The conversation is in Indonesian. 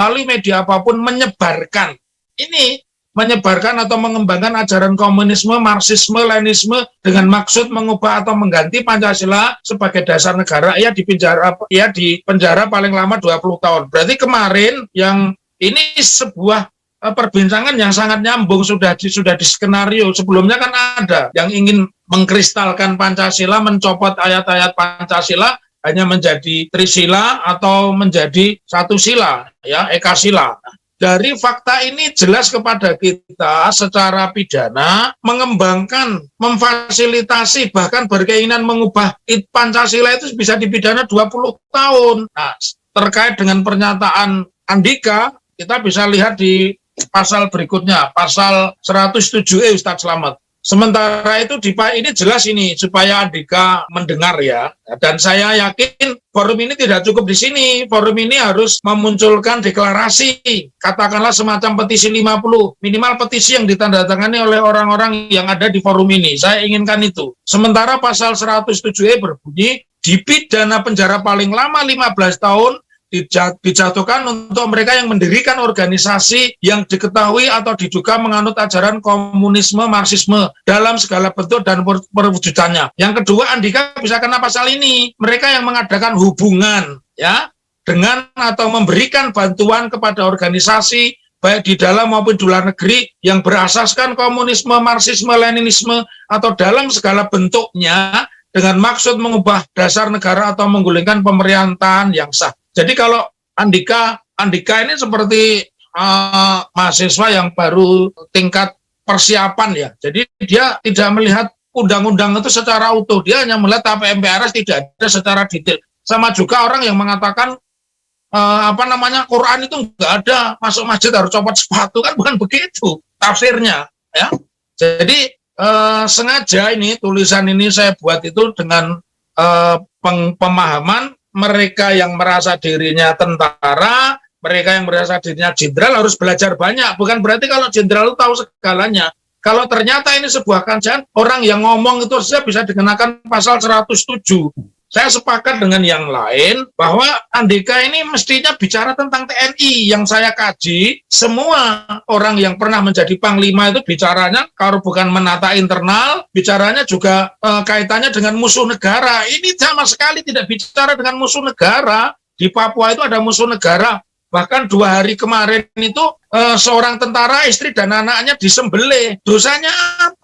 melalui media apapun menyebarkan atau mengembangkan ajaran komunisme, marxisme, leninisme dengan maksud mengubah atau mengganti Pancasila sebagai dasar negara, ia dipenjara paling lama 20 tahun. Berarti kemarin yang ini sebuah perbincangan yang sangat nyambung, sudah di skenario. Sebelumnya kan ada yang ingin mengkristalkan Pancasila, mencopot ayat-ayat Pancasila hanya menjadi trisila atau menjadi satu sila, ya, ekasila. Dari fakta ini jelas kepada kita secara pidana mengembangkan, memfasilitasi, bahkan berkeinginan mengubah Pancasila itu bisa dipidana 20 tahun. Nah, terkait dengan pernyataan Andika, kita bisa lihat di pasal berikutnya, pasal 107E Ustadz Slamet. Sementara itu ini jelas ini supaya Andika mendengar ya. Dan saya yakin forum ini tidak cukup di sini. Forum ini harus memunculkan deklarasi, katakanlah semacam petisi 50, minimal petisi yang ditandatangani oleh orang-orang yang ada di forum ini. Saya inginkan itu. Sementara pasal 107E berbunyi dipidana penjara paling lama 15 tahun dijatuhkan untuk mereka yang mendirikan organisasi yang diketahui atau diduga menganut ajaran komunisme, marxisme dalam segala bentuk dan perwujudannya. Yang kedua, Andika bisa kena pasal ini. Mereka yang mengadakan hubungan ya dengan atau memberikan bantuan kepada organisasi baik di dalam maupun di luar negeri yang berasaskan komunisme, marxisme, leninisme atau dalam segala bentuknya dengan maksud mengubah dasar negara atau menggulingkan pemerintahan yang sah. Jadi kalau Andika ini seperti mahasiswa yang baru tingkat persiapan ya. Jadi dia tidak melihat undang-undang itu secara utuh. Dia hanya melihat TAP-MPRS tidak ada secara detail. Sama juga orang yang mengatakan Quran itu nggak ada, masuk masjid harus copot sepatu, kan bukan begitu tafsirnya ya. Jadi sengaja ini tulisan ini saya buat itu dengan pemahaman mereka yang merasa dirinya tentara, mereka yang merasa dirinya jenderal harus belajar banyak. Bukan berarti kalau jenderal itu tahu segalanya. Kalau ternyata ini sebuah kajian, orang yang ngomong itu saja bisa dikenakan pasal 107. Saya sepakat dengan yang lain bahwa Andika ini mestinya bicara tentang TNI. Yang saya kaji, semua orang yang pernah menjadi panglima itu bicaranya kalau bukan menata internal, bicaranya juga kaitannya dengan musuh negara. Ini sama sekali tidak bicara dengan musuh negara. Di Papua itu ada musuh negara. Bahkan 2 hari kemarin itu seorang tentara, istri dan anaknya disembelih. Dosanya apa?